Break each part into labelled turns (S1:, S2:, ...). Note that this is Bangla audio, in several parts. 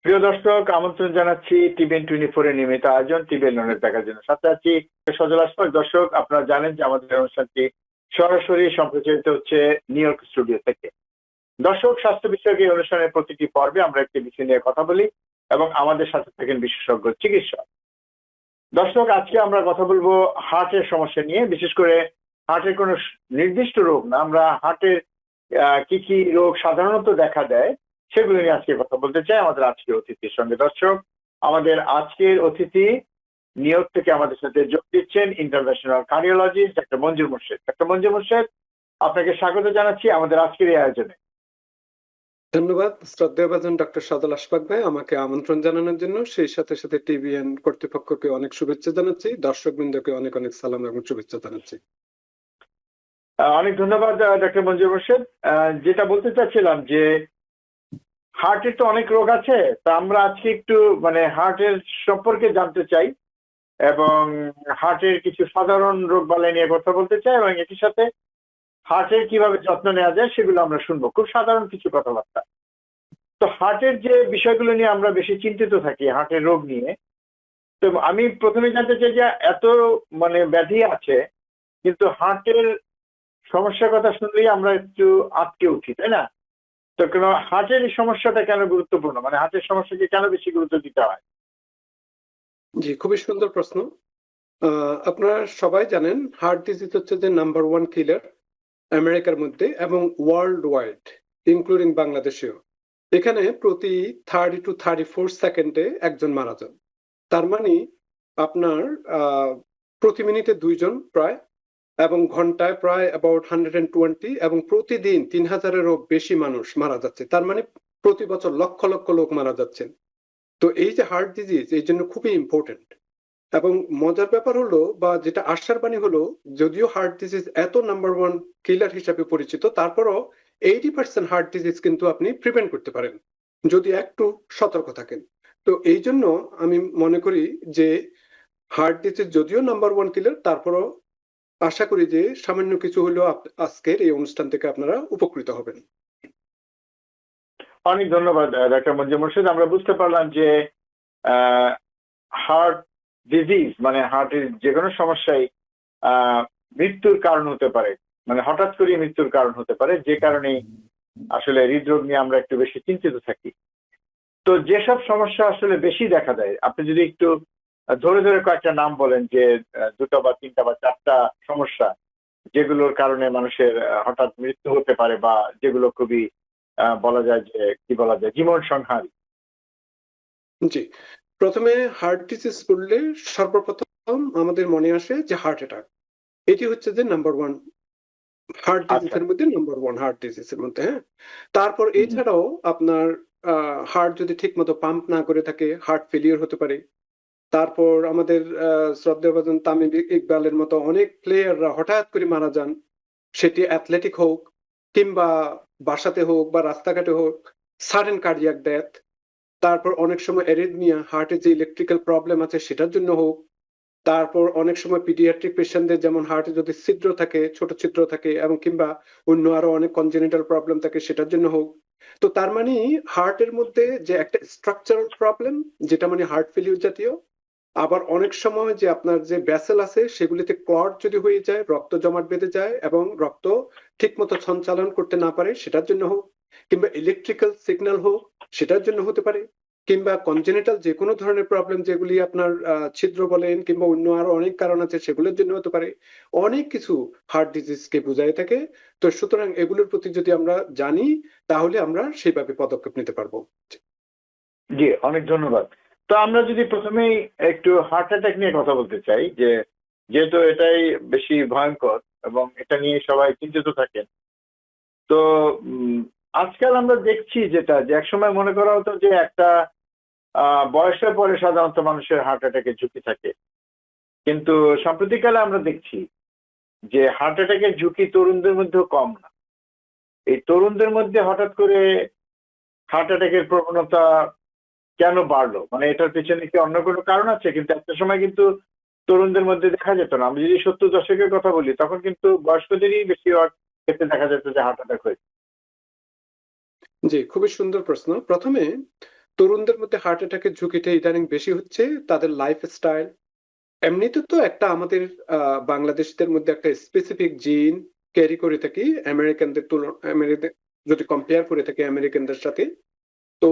S1: প্রিয় দর্শক, আমন্ত্রণ জানাচ্ছি TVN24 এর নিয়মিত আয়োজন TVN লোনের দেখার জন্য। সাথে আছি সজল আশফাক। দর্শক, আপনারা জানেন যে আমাদের অনুষ্ঠানটি সরাসরি সম্প্রচারিত হচ্ছে নিউ ইয়র্ক স্টুডিও থেকে। দর্শক, স্বাস্থ্য বিষয়ক এই অনুষ্ঠানের প্রতিটি পর্বে আমরা একটি বিষয় নিয়ে কথা বলি এবং আমাদের সাথে থাকেন বিশেষজ্ঞ চিকিৎসক। দর্শক, আজকে আমরা কথা বলবো হার্টের সমস্যা নিয়ে। বিশেষ করে হার্টের কোনো নির্দিষ্ট রোগ না, আমরা হার্টের কি কি রোগ সাধারণত দেখা দেয় সেগুলো নিয়ে আজকে কথা বলতে চাই আমাদের আজকের অতিথির সঙ্গে। দর্শক, আমাদের আজকের অতিথি নিউ ইয়র্ক থেকে আমাদের সাথে যোগ দিচ্ছেন ইন্টারন্যাশনাল কার্ডিওলজিস্ট ডাক্তার মঞ্জুর মোর্শেদ। ডাক্তার মঞ্জুর মোর্শেদ, আপনাকে স্বাগত জানাচ্ছি আমাদের আজকের এই আয়োজনে।
S2: ধন্যবাদ শ্রদ্ধেয়ভাজন ডক্টর সজল আশফাক ভাই, আমাকে আমন্ত্রণ জানানোর জন্য। সেই সাথে সাথে TVN কর্তৃপক্ষকে অনেক শুভেচ্ছা জানাচ্ছি, দর্শকবৃন্দকে অনেক অনেক সালাম এবং শুভেচ্ছা জানাচ্ছি।
S1: অনেক ধন্যবাদ ডাক্তার মঞ্জুর মোর্শেদ। যেটা বলতে চাচ্ছিলাম যে হার্টের তো অনেক রোগ আছে, তা আমরা আজকে একটু হার্টের সম্পর্কে জানতে চাই এবং হার্টের কিছু সাধারণ রোগ বালাই নিয়ে কথা বলতে চাই এবং এটির সাথে হার্টের কিভাবে যত্ন নেওয়া যায় সেগুলো আমরা শুনবো, খুব সাধারণ কিছু কথাবার্তা। তো হার্টের যে বিষয়গুলো নিয়ে আমরা বেশি চিন্তিত থাকি, হার্টের রোগ নিয়ে, তো আমি প্রথমে জানতে চাই যে এত ব্যাধি আছে, কিন্তু হার্টের সমস্যার কথা শুনলেই আমরা একটু আটকে উঠি, তাই না? তো কেন হার্টের এই সমস্যাটা কেন গুরুত্বপূর্ণ, হার্টের সমস্যাকে কেন বেশি গুরুত্ব দিতে হয়?
S2: জি, খুবই সুন্দর প্রশ্ন। আপনারা সবাই জানেন হার্ট ডিজিজ হচ্ছে যে নাম্বার 1 কিলার আমেরিকার মধ্যে এবং ওয়ার্ল্ড ওয়াইড, ইনক্লুডিং বাংলাদেশেও। এখানে প্রতি 30 to 34 সেকেন্ডে একজন মারা যান। তার মানে আপনার প্রতি মিনিটে 2 জন প্রায়, এবং ঘন্টায় প্রায় অ্যাবাউট 120, এবং প্রতিদিন 3000-এরও বেশি মানুষ মারা যাচ্ছে। তার মানে প্রতি বছর লক্ষ লক্ষ লোক মারা যাচ্ছেন। তো এই যে হার্ট ডিজিজ এই জন্য খুবই ইম্পর্টেন্ট। এবং মজার ব্যাপার হলো, বা যেটা আশার বাণী হলো, যদিও হার্ট ডিজিজ এত নাম্বার 1 কিলার হিসাবে পরিচিত, তারপরও 80% হার্ট ডিজিজ কিন্তু আপনি প্রিভেন্ট করতে পারেন যদি একটু সতর্ক থাকেন। তো এই জন্য আমি মনে করি যে হার্ট ডিজিজ যদিও নাম্বার 1 কিলার, তারপরও আশা করি যে সামান্য কিছু হলেও আজকের এই অনুষ্ঠান থেকে আপনারা উপকৃত হবেন।
S1: অনেক ধন্যবাদ ডাক্তার মঞ্জুর মোর্শেদ। আমরা বুঝতে পারলাম যে হার্ট ডিজিজ হার্টের যে কোনো সমস্যাই মৃত্যুর কারণ হতে পারে, হঠাৎ করে মৃত্যুর কারণ হতে পারে, যে কারণে আসলে হৃদরোগ নিয়ে আমরা একটু বেশি চিন্তিত থাকি। তো যেসব সমস্যা আসলে বেশি দেখা দেয়, আপনি যদি একটু ধরে ধরে কয়েকটা নাম বলেন, যে 2টা বা 3টা বা 4টা সমস্যা যেগুলোর কারণে মানুষের হঠাৎ মৃত্যু হতে পারে, বা যেগুলো খুবই বলা যায় যে জীবন সংহারী।
S2: জি, প্রথমে হার্ট ডিজিজ বললে সর্বপ্রথম আমাদের মনে আসে যে হার্ট অ্যাটাক। এটি হচ্ছে যে নাম্বার 1 হার্ট ডিজিজের মধ্যে, নাম্বার 1 হার্ট ডিজিজের মধ্যে। হ্যাঁ, তারপর এছাড়াও আপনার হার্ট যদি ঠিক মতো পাম্প না করে থাকে, হার্ট ফেলিওর হতে পারে। তারপর আমাদের শ্রদ্ধেয়ভাজন তামিম ইকবালের মতো অনেক প্লেয়াররা হঠাৎ করে মারা যান, সেটি অ্যাথলেটিক হোক কিংবা বাসাতে হোক বা রাস্তাঘাটে হোক, সাডেন কার্ডিয়াক ডেথ। তারপর অনেক সময় অ্যারিথমিয়া, হার্টের যে ইলেকট্রিক্যাল প্রবলেম আছে সেটার জন্য হোক। তারপর অনেক সময় পিডিয়াট্রিক পেশেন্টদের যেমন হার্টে যদি ছিদ্র থাকে, ছোট ছিদ্র থাকে, এবং কিংবা অন্য আরো অনেক কনজেনিটাল প্রবলেম থাকে সেটার জন্য হোক। তো তার মানে হার্টের মধ্যে যে একটা স্ট্রাকচারাল প্রবলেম, যেটা হার্ট ফেলিউর জাতীয়। আবার অনেক সময় যে আপনার যে ভেসেল আছে সেগুলিতে ক্লট যদি হয়ে যায়, রক্ত জমাট বেঁধে যায় এবং রক্ত ঠিক মতো সঞ্চালন করতে না পারে, সেটার জন্য হোক। কিংবা ইলেকট্রিক্যাল সিগন্যাল হোক, সেটার জন্য হতে পারে। কিংবা কনজেনিটাল যে কোনো ধরনের প্রবলেম, যেগুলি আপনার ছিদ্র বলেন কিংবা অন্য আরো অনেক কারণ আছে, সেগুলোর জন্য হতে পারে। অনেক কিছু হার্ট ডিজিজকে বোঝায় থাকে। তো সুতরাং এগুলোর প্রতি যদি আমরা জানি, তাহলে আমরা সেইভাবে পদক্ষেপ নিতে পারবো।
S1: জি, অনেক ধন্যবাদ। তো আমরা যদি প্রথমেই একটু হার্ট অ্যাটাক নিয়ে কথা বলতে চাই, যে যেহেতু এটাই বেশি ভয়ঙ্কর এবং এটা নিয়ে সবাই চিন্তিত থাকেন। তো আজকাল আমরা দেখছি যেটা, যে একসময় মনে করা হতো যে একটা বয়সের পরে সাধারণত মানুষের হার্ট অ্যাটাকের ঝুঁকি থাকে, কিন্তু সাম্প্রতিককালে আমরা দেখছি যে হার্ট অ্যাটাকের ঝুঁকি তরুণদের মধ্যেও কম না। এই তরুণদের মধ্যে হঠাৎ করে হার্ট অ্যাটাকের প্রবণতা কেন বাড়লো? এটার পেছনে কি অন্য কোনো কারণ আছে? কিন্তু একটা সময় কিন্তু তরুণদের মধ্যে দেখা যেত না। আমি যদি 70 দশকের কথা বলি, তখন কিন্তু বয়স্কদেরই বেশিরভাগ ক্ষেত্রে দেখা যেত যে হার্ট অ্যাটাক হয়েছে।
S2: জি, খুবই সুন্দর প্রশ্ন। প্রথমে তরুণদের মধ্যে হার্ট অ্যাটাকের ঝুঁকিটা ইদানিং বেশি হচ্ছে তাদের লাইফস্টাইল। এমনিতে তো একটা আমাদের বাংলাদেশিদের মধ্যে একটা স্পেসিফিক জিন ক্যারি করে থাকি আমেরিকানদের যদি কম্পেয়ার করে থাকি আমেরিকানদের সাথে। তো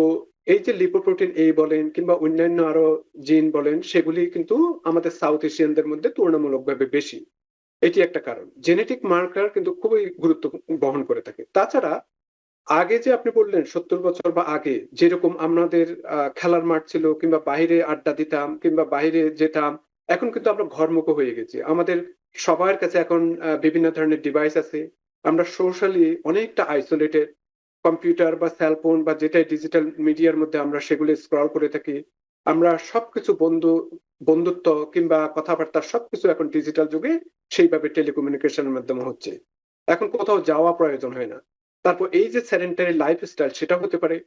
S2: এই যে লিপোপ্রোটিন এ বলেন কিংবা অন্যান্য আরো জিন বলেন সেগুলি কিন্তু আমাদের সাউথ এশিয়ানদের মধ্যে তুলনামূলকভাবে বেশি। এটি একটা কারণ। জেনেটিক মার্কার কিন্তু খুবই গুরুত্ব বহন করে থাকে। তাছাড়া আগে যে আপনি বললেন 70 বছর বা আগে যেরকম আমাদের খেলার মাঠ ছিল কিংবা বাইরে আড্ডা দিতাম কিংবা বাইরে যেতাম, এখন কিন্তু আমরা ঘরমুখো হয়ে গেছি। আমাদের সবার কাছে এখন বিভিন্ন ধরনের ডিভাইস আছে। আমরা সোশ্যালি অনেকটা আইসোলেটেড। কম্পিউটার বা সেলফোন বা যেটাই ডিজিটাল মিডিয়ার মধ্যে আমরা সেগুলো স্ক্রল করে থাকি। আমরা সবকিছু বন্ধুত্ব কিংবা কথাবার্তা সবকিছু এখন ডিজিটাল যুগে সেইভাবে টেলিকমিউনিকেশনের মাধ্যমে হচ্ছে। এখন কোথাও যাওয়া প্রয়োজন হয় না। তারপর এই যে সেডেন্টারি লাইফস্টাইল সেটা হতে পারে।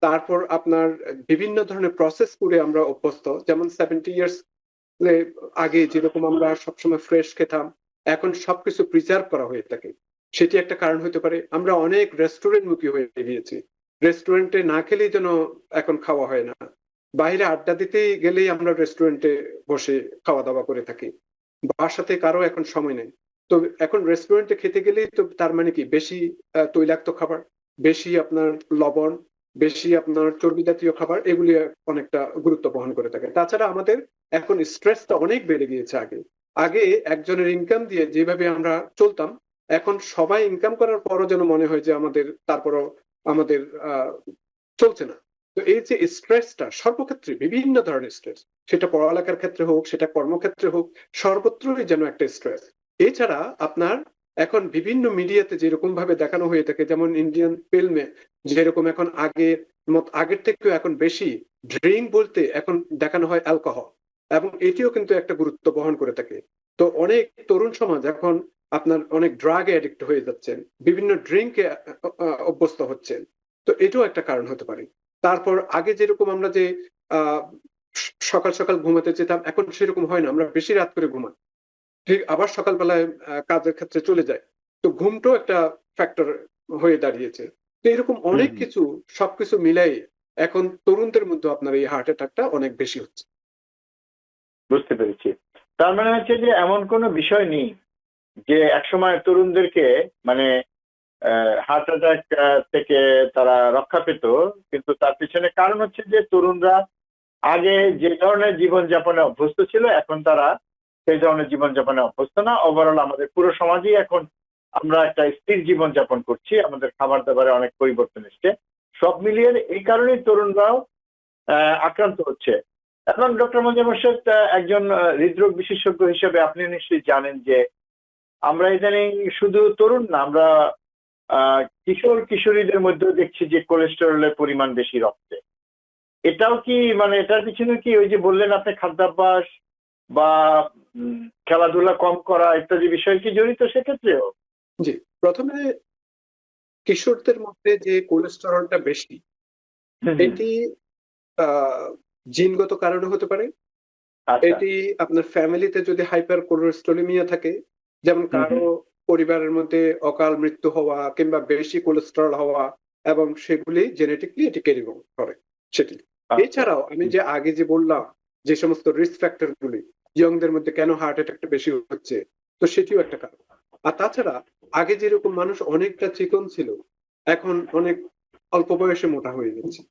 S2: তারপর আপনার বিভিন্ন ধরনের প্রসেস করে আমরা অভ্যস্ত। যেমন 70 ইয়ার্স আগে যেরকম আমরা সবসময় ফ্রেশ খেতাম, এখন সবকিছু প্রিজার্ভ করা হয়ে থাকে। সেটি একটা কারণ হতে পারে। আমরা অনেক রেস্টুরেন্ট মুখী হয়ে গিয়েছি। রেস্টুরেন্টে না খেলেই যেন এখন খাওয়া হয় না। বাইরে আড্ডা দিতে গেলেই আমরা রেস্টুরেন্টে বসে খাওয়া দাওয়া করে থাকি। বাসাতে কারো এখন সময় নেই। তো এখন রেস্টুরেন্টে খেতে গেলেই তো তার মানে কি বেশি তৈলাক্ত খাবার, বেশি আপনার লবণ, বেশি আপনার চর্বি জাতীয় খাবার এগুলি অনেকটা গুরুত্ব বহন করে থাকে। তাছাড়া আমাদের এখন স্ট্রেসটা অনেক বেড়ে গিয়েছে আগে। আগে একজনের ইনকাম দিয়ে যেভাবে আমরা চলতাম, এখন সবাই ইনকাম করার পরও যেন মনে হয় যে আমাদের তারপরও আমাদের চলছে না। তো এই যে স্ট্রেসটা সর্বক্ষেত্রে বিভিন্ন ধরনের স্ট্রেস, সেটা পড়ালেখার ক্ষেত্রে হোক, সেটা কর্মক্ষেত্রে হোক, সর্বত্রই যেন একটা স্ট্রেস। এছাড়া আপনার এখন বিভিন্ন মিডিয়াতে যেরকম ভাবে দেখানো হয়ে থাকে, যেমন ইন্ডিয়ান ফিল্মে যেরকম এখন আগের থেকেও এখন বেশি ড্রিঙ্ক বলতে এখন দেখানো হয় অ্যালকোহল, এবং এটিও কিন্তু একটা গুরুত্ব বহন করে থাকে। তো অনেক তরুণ সমাজ এখন আপনার অনেক ড্রাগ অ্যাডিক্ট হয়ে যাচ্ছেন, বিভিন্ন ড্রিঙ্কে অভ্যস্ত হচ্ছেন। তো এটাও একটা কারণ হতে পারে। তারপর আগে যেরকম আমরা যে আহ সকাল সকাল ঘুমাতে যেতাম, এখন সেরকম হয় না, আমরা বেশি রাত করে ঘুমাই, ঠিক আবার সকালবেলায় কাজের ক্ষেত্রে চলে যায়। তো ঘুমটাও একটা ফ্যাক্টর হয়ে দাঁড়িয়েছে। তো এরকম অনেক কিছু, সবকিছু মিলাই এখন তরুণদের মধ্যে আপনার এই হার্ট অ্যাটাকটা অনেক বেশি হচ্ছে।
S1: বুঝতে পেরেছি। তার মানে হচ্ছে যে এমন কোনো বিষয় নেই যে একসময় তরুণদেরকে মানে হার্ট অ্যাটাক থেকে তারা রক্ষা পেত, কিন্তু তার পিছনে কারণ হচ্ছে যে তরুণরা আগে যে ধরনের জীবনযাপনে অভ্যস্ত ছিল এখন তারা সেই ধরনের জীবনযাপনে অভ্যস্ত না। ওভারঅল আমাদের পুরো সমাজই এখন আমরা একটা স্থির জীবনযাপন করছি, আমাদের খাবার দাবারে অনেক পরিবর্তন এসছে। সব মিলিয়ে এই কারণেই তরুণরাও আক্রান্ত হচ্ছে। এখন ডক্টর মঞ্জুর মোর্শেদ একজন হৃদরোগ বিশেষজ্ঞ হিসেবে আপনি নিশ্চয়ই জানেন যে আমরা ইদানিং শুধু তরুণ না, আমরা কিশোর কিশোরীদের মধ্যেও দেখছি যে কোলেস্টেরলের পরিমাণ বেশি রক্তে। এটাও কি মানে এটার পিছনে কি ওই যে বললেন আপনি খাদ্যাভ্যাস বা খেলাধুলা কম করা ইত্যাদি বিষয় কি জড়িত সেক্ষেত্রেও?
S2: জি, প্রথমে কিশোরদের মধ্যে যে কোলেস্টেরলটা বেশি, এটি জিনগত কারণে হতে পারে।
S1: আচ্ছা।
S2: এটি আপনার ফ্যামিলিতে যদি হাইপার কোলেস্টেরোলেমিয়া থাকে, যেমন কারো পরিবারের মধ্যে অকাল মৃত্যু হওয়া কিংবা বেশি কোলেস্টেরল হওয়া, এবং সেগুলি জেনেটিকলি এটি ক্যারি করে সেটি। এছাড়াও আমি যে আগে যে বললাম যে সমস্ত রিস্ক ফ্যাক্টর গুলি ইয়ংদের মধ্যে কেন হার্ট অ্যাটাকটা বেশি হচ্ছে, তো সেটিও একটা কারণ। আর তাছাড়া আগে যেরকম মানুষ অনেকটা চিকন ছিল, এখন অনেক অল্প বয়সে মোটা হয়ে যাচ্ছে।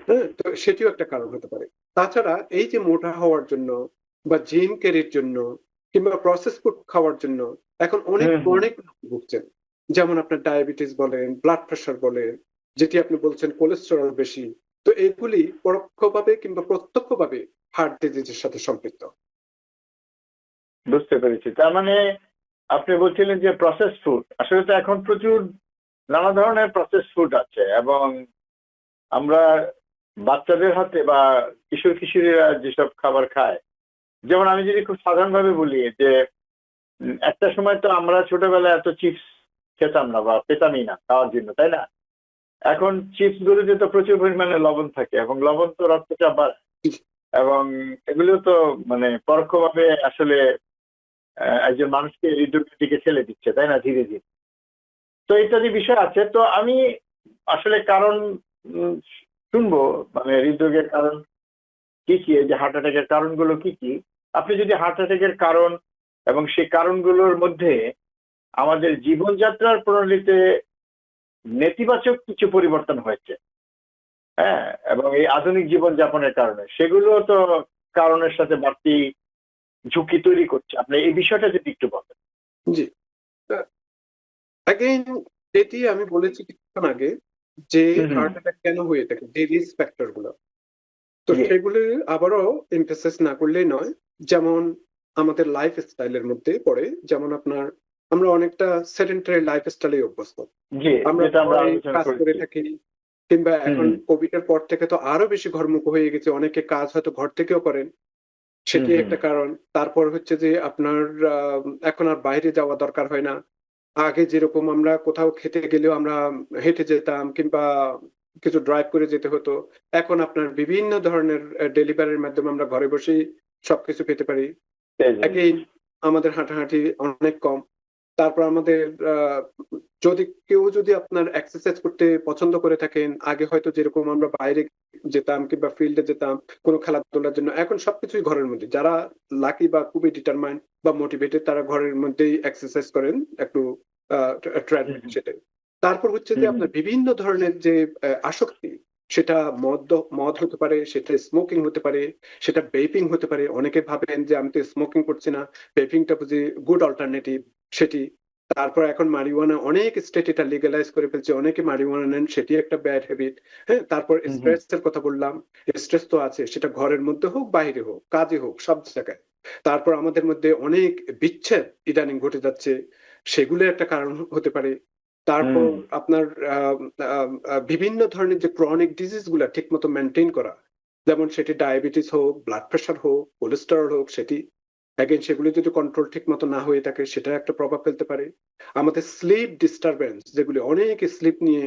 S2: হ্যাঁ, তো সেটিও একটা কারণ হতে পারে। তাছাড়া এই যে মোটা হওয়ার জন্য বা জিম ক্যারির জন্য কিংবা প্রসেস ফুড খাওয়ার জন্য এখন অনেক অনেক লোক ভুগছেন। যেমন আপনার ডায়াবেটিস বলেন, ব্লাড প্রেশার বলেন, যেটি আপনি বলছেন কোলেস্টেরল বেশি। তো এগুলি পরোক্ষভাবে কিংবা প্রত্যক্ষভাবে হার্ট ডিজিজের সাথে সম্পৃক্ত।
S1: বুঝতে পেরেছি। তার মানে আপনি বলছিলেন যে প্রসেস ফুড, আসলে তো এখন প্রচুর নানা ধরনের প্রসেস ফুড আছে এবং আমরা বাচ্চাদের হাতে বা কিশোর কিশোরীরা যেসব খাবার খায়, যেমন আমি যদি খুব সাধারণভাবে বলি যে একটা সময় তো আমরা ছোটবেলায় এত চিপস খেতাম না বা পেতামই না খাওয়ার জন্য, তাই না? এখন চিপস গুলোতে তো প্রচুর পরিমাণে লবণ থাকে এবং লবণ তো রক্তচাপ বাড়ায় এবং এগুলো তো মানে পরোক্ষভাবে আসলে একজন মানুষকে হৃদরোগের দিকে ঠেলে দিচ্ছে, তাই না, ধীরে ধীরে। তো ইত্যাদি বিষয় আছে। তো আমি আসলে কারণ শুনবো, মানে হৃদরোগের কারণ কি কি, এই যে হার্ট অ্যাটাকের কারণগুলো কি কি। আপনি যদি হার্ট অ্যাটাকের কারণ এবং সেই কারণগুলোর মধ্যে আমাদের জীবনযাত্রার প্রণালীতে নেতিবাচক কিছু পরিবর্তন হয়েছে, হ্যাঁ, এবং এই আধুনিক জীবনযাপনের কারণে সেগুলো তো কারণের সাথে বাড়তি ঝুঁকি তৈরি করছে, আপনি এই বিষয়টা যদি একটু বলেন।
S2: জি, অ্যাগেইন এটি আমি বলেছি কিছুক্ষণ আগে যে
S1: হুম হুম।
S2: হার্ট অ্যাটাক কেন হয়ে থাকে, যে রিস্ক ফ্যাক্টর গুলো, তো
S1: জি
S2: সেগুলি আবারও এমফেসাইজ না করলেই নয়। যেমন আমাদের লাইফ স্টাইলের মধ্যে পড়ে, যেমন আপনার আমরা অনেকটা সেডেন্টারি লাইফ স্টাইলে অভ্যস্ত।
S1: জি,
S2: আমরা
S1: যেটা আমরা
S2: ঘরে
S1: আলোচনা
S2: কাজ করে
S1: করেছি।
S2: থাকি, কিংবা
S1: হুম
S2: এখন
S1: হুম।
S2: কোভিড এর পর থেকে তো আরো বেশি ঘরমুখী হয়ে গেছে, অনেকে কাজ হয়তো ঘর থেকেও করেন,
S1: হুম
S2: সেটি
S1: হুম।
S2: একটা কারণ। তারপর হচ্ছে যে আপনার এখন আর বাইরে যাওয়া দরকার হয় না। আগে যেরকম আমরা কোথাও খেতে গেলেও আমরা হেঁটে যেতাম, কিংবা কিছু ড্রাইভ করে যেতে হতো, এখন আপনার বিভিন্ন ধরনের ডেলিভারির মাধ্যমে আমরা ঘরে বসেই সবকিছু পেতে পারি।
S1: এই যে,
S2: এগেইন আমাদের হাঁটাহাঁটি অনেক কম। তারপর আমাদের আহ, যদি আপনার এক্সারসাইজ করতে পছন্দ করে থাকেন, আগে হয়তো যেরকম আমরা বাইরে যেতাম কিংবা ফিল্ডে যেতাম কোনো খেলাধুলার জন্য, এখন সবকিছুই ঘরের মধ্যে। যারা লাকি বা খুবই ডিটারমাইন্ড বা মোটিভেটেড, তারা ঘরের মধ্যেই এক্সারসাইজ করেন একটু
S1: হুম
S2: ট্রেডমিল
S1: হুম।
S2: সেটাই। তারপর হচ্ছে যে
S1: হুম হুম।
S2: আপনার বিভিন্ন ধরনের যে আসক্তি, সেটা মদ হতে পারে, সেটা স্মোকিং হতে পারে, সেটা বেপিং হতে পারে। অনেকে ভাবেন যে আমি তো স্মোকিং করছি না, বেপিংটা বুঝি গুড অল্টারনেটিভ, সেটি। তারপর এখন মারিওয়ানা অনেক স্টেট এটা লিগালাইজ করে ফেলছে, অনেকে মারিওয়ানা নেন, সেটি একটা ব্যাড হ্যাবিট। হ্যাঁ, তারপর
S1: হুম হুম।
S2: স্ট্রেস এর কথা বললাম। স্ট্রেস তো আছে, সেটা ঘরের মধ্যে হোক বাইরে হোক, কাজে হোক, সব জায়গায়। তারপর আমাদের মধ্যে অনেক বিচ্ছেদ ইদানিং ঘটে যাচ্ছে, সেগুলো একটা কারণ হতে পারে। তারপর
S1: হুম
S2: আপনার আহ, আহ, বিভিন্ন ধরনের যে ক্রনিক ডিজিজ গুলা ঠিক মতো মেনটেন করা, যেমন সেটি ডায়াবেটিস হোক, ব্লাড প্রেশার হোক, কোলেস্টেরল হোক, সেটি অ্যাগেন সেগুলি যদি কন্ট্রোল ঠিক মতো না হয়ে থাকে, সেটা একটা প্রভাব ফেলতে পারে। আমাদের স্লিপ ডিস্টারবেন্স, যেগুলি অনেকে স্লিপ নিয়ে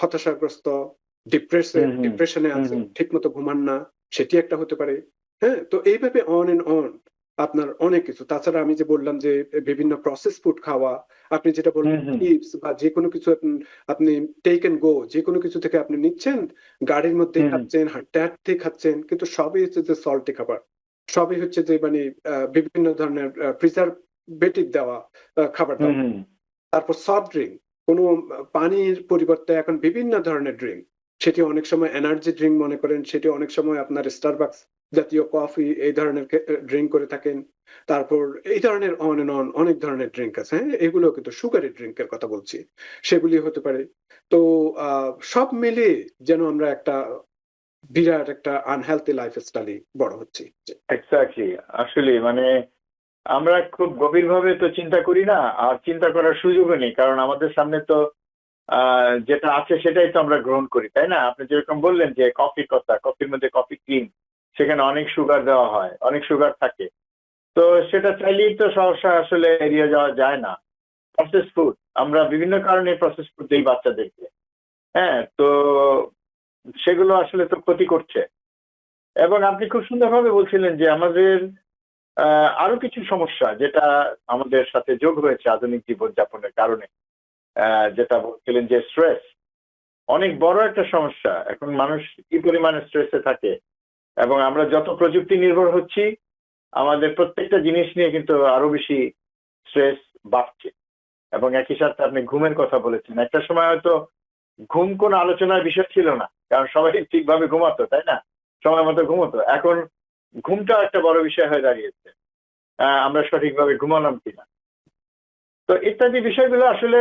S2: হতাশাগ্রস্ত,
S1: হুম হুম।
S2: ডিপ্রেশনে
S1: হুম
S2: আছে,
S1: হুম।
S2: ঠিক মতো ঘুমান না, সেটি একটা হতে পারে। হ্যাঁ, তো এইভাবে অন এন্ড অন আপনার অনেক কিছু। তাছাড়া আমি যে বললাম যে বিভিন্ন প্রসেস ফুড খাওয়া, আপনি যেটা
S1: হুম
S2: বললেন
S1: হুম।
S2: চিপস বা যে কোনো কিছু আপনি টেক এন্ড গো, যে কোনো কিছু থেকে আপনি নিচ্ছেন, গাড়ির মধ্যে
S1: হুম হুম।
S2: খাচ্ছেন, হাঁটতে হাঁটতে খাচ্ছেন, কিন্তু সবই হচ্ছে যে সল্টি খাবার, সবই হচ্ছে যে মানে বিভিন্ন ধরনের প্রিজারভেটিভ দেওয়া খাবার
S1: হুম
S2: দাবার।
S1: হুম।
S2: তারপর সফট ড্রিঙ্ক, কোনো পানির পরিবর্তে এখন বিভিন্ন ধরনের ড্রিঙ্ক, সেটি অনেক সময় এনার্জি ড্রিঙ্ক মনে করেন, সেটি অনেক সময় আপনার স্টারবাকস জাতীয় কফি এই ধরনের ড্রিঙ্ক করে থাকেন। তারপর এই ধরনের অন এন্ড অন অনেক ধরনের ড্রিঙ্ক আছে, হ্যাঁ, এগুলো কিন্তু সুগারি ড্রিঙ্কের কথা বলছি, সেগুলি হতে পারে। তো সব মিলিয়ে যেন আমরা একটা বিরাট একটা আনহেলথি লাইফস্টাইলে বড় হচ্ছি।
S1: এক্স্যাক্টলি। আসলে মানে আমরা খুব গভীরভাবে তো চিন্তা করি না, আর চিন্তা করার সুযোগও নেই, কারণ আমাদের সামনে তো যেটা আছে সেটাই তো আমরা গ্রহণ করি, তাই না? আপনি যেরকম বললেন যে কফির কথা, কফির মধ্যে কফি ক্রিম, সেখানে অনেক সুগার দেওয়া হয়, অনেক সুগার থাকে। তো সেটা চাইলেই তো সহসা আসলে এড়িয়ে যাওয়া যায় না। প্রসেস ফুড, আমরা বিভিন্ন কারণে প্রসেস ফুড দিই বাচ্চাদেরকে। হ্যাঁ, তো সেগুলো আসলে তো ক্ষতি করছে। এবং আপনি খুব সুন্দরভাবে বলছিলেন যে আমাদের আরো কিছু সমস্যা যেটা আমাদের সাথে যোগ হয়েছে আধুনিক জীবনযাপনের কারণে। যেটা বলছিলেন যে স্ট্রেস অনেক বড় একটা সমস্যা। এখন মানুষ কি পরিমাণে স্ট্রেসে থাকে, এবং আমরা যত প্রযুক্তি নির্ভর হচ্ছি, আমাদের প্রত্যেকটা জিনিস নিয়ে কিন্তু আরো বেশি স্ট্রেস বাড়ছে। এবং একই সাথে আপনি ঘুমের কথা বলেছেন, একটা সময় হয়তো ঘুম কোনো আলোচনার বিষয় ছিল না, কারণ সবাই ঠিকভাবে ঘুমাতো, তাই না? সময় মতো ঘুমোতো। এখন ঘুমটা একটা বড় বিষয় হয়ে দাঁড়িয়েছে, আমরা সঠিকভাবে ঘুমালাম কিনা। তো ইত্যাদি বিষয়গুলো আসলে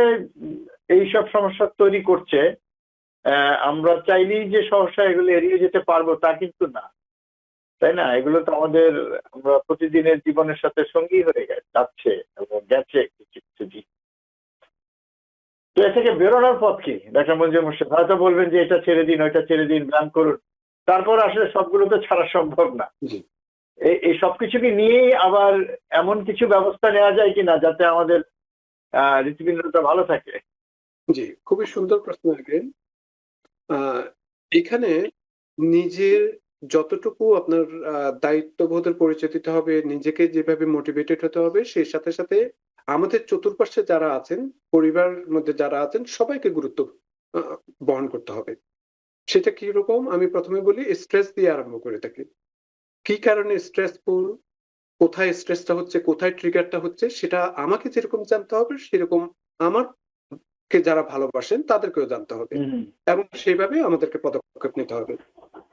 S1: এইসব সমস্যা তৈরি করছে। আমরা চাইলেই যে সহসা এগুলো এড়িয়ে যেতে পারবো তা কিন্তু না, তাই না? এগুলো তো আমাদের, আমরা প্রতিদিনের জীবনের সাথে সঙ্গী হয়ে যাচ্ছে এবং গেছে কিছু কিছু দিন। তো এ থেকে বেরোনোর পথ কি ডাক্তার মঞ্জুর মোর্শেদ? হয়তো বলবেন যে এটা ছেড়ে দিন, ওইটা ছেড়ে দিন, ব্যায়াম করুন। তারপর আসলে সবগুলো তো ছাড়া সম্ভব না।
S2: জি,
S1: এই সবকিছুকে নিয়েই আবার এমন কিছু ব্যবস্থা নেওয়া যায় কিনা যাতে আমাদের হৃৎপিণ্ডটা ভালো থাকে।
S2: জি, খুবই সুন্দর প্রশ্ন again। আহ, এখানে নিজের যতটুকু আপনার দায়িত্ববোধের পরিচয় দিতে হবে, নিজেকে যেভাবে মোটিভেটেড হতে হবে, সেই সাথে সাথে আমাদের চতুর্পাশে যারা আছেন, পরিবারের মধ্যে যারা আছেন, সবাইকে গুরুত্ব আহ, বহন করতে হবে। সেটা কি রকম আমি প্রথমে বলি স্ট্রেস দিয়ে আরম্ভ করে থাকি। কি কারণে স্ট্রেসফুল, কোথায় স্ট্রেসটা হচ্ছে, কোথায় ট্রিগারটা হচ্ছে সেটা আমাকে যেরকম জানতে হবে সেরকম আমারকে যারা ভালোবাসেন তাদেরকেও জানতে হবে
S1: হুম,
S2: এবং সেইভাবে আমাদেরকে পদক্ষেপ নিতে হবে।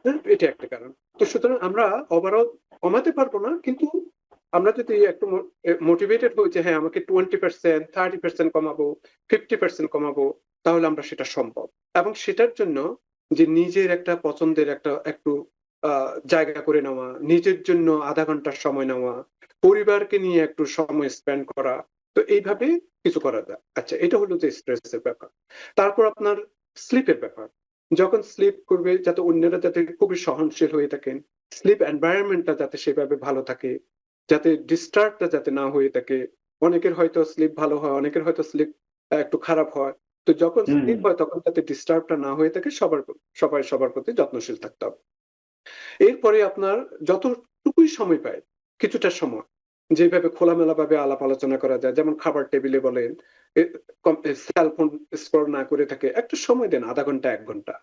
S2: হ্যাঁ, এটা একটা কারণ। তো সুতরাং আমরা ওভারঅল কমাতে পারবো না, কিন্তু আমরা যদি একটু মোটিভেটেড হই যে হ্যাঁ আমাকে 20%, 30% কমাবো, 50% কমাবো, তাহলে আমরা সেটা সম্ভব। এবং সেটার জন্য যে নিজের একটা পছন্দের একটা একটু জায়গা করে নেওয়া, নিজের জন্য আধা ঘন্টার সময় নেওয়া, পরিবারকে নিয়ে একটু সময় স্পেন্ড করা, তো এইভাবে কিছু করা যায়। আচ্ছা, এটা হলো যে স্ট্রেসের ব্যাপার। তারপর আপনার স্লিপের ব্যাপার। যখন স্লিপ করবে যাতে অন্যরা যাতে খুবই সহনশীল হয়ে থাকেন, স্লিপ এনভায়রনমেন্টটা যাতে সেভাবে ভালো থাকে, যাতে ডিস্টার্বটা যাতে না হয়ে থাকে। অনেকের হয়তো স্লিপ ভালো হয়, অনেকের হয়তো স্লিপ একটু খারাপ হয়। তো যখন
S1: হুম,
S2: স্লিপ হয় তখন যাতে ডিস্টার্বটা না হয়ে থাকে সবাই সবার প্রতি যত্নশীল থাকতে হবে। এরপরে আপনার যতটুকুই সময় পায়, কিছুটা সময় যেভাবে খোলামেলা ভাবে আলাপ আলোচনা করা যায়, যেমন খাবার টেবিলে বলেন, সেলফোন স্ক্রল না করে থাকে, একটা সময় দেন, আধা ঘন্টা 1 ঘন্টা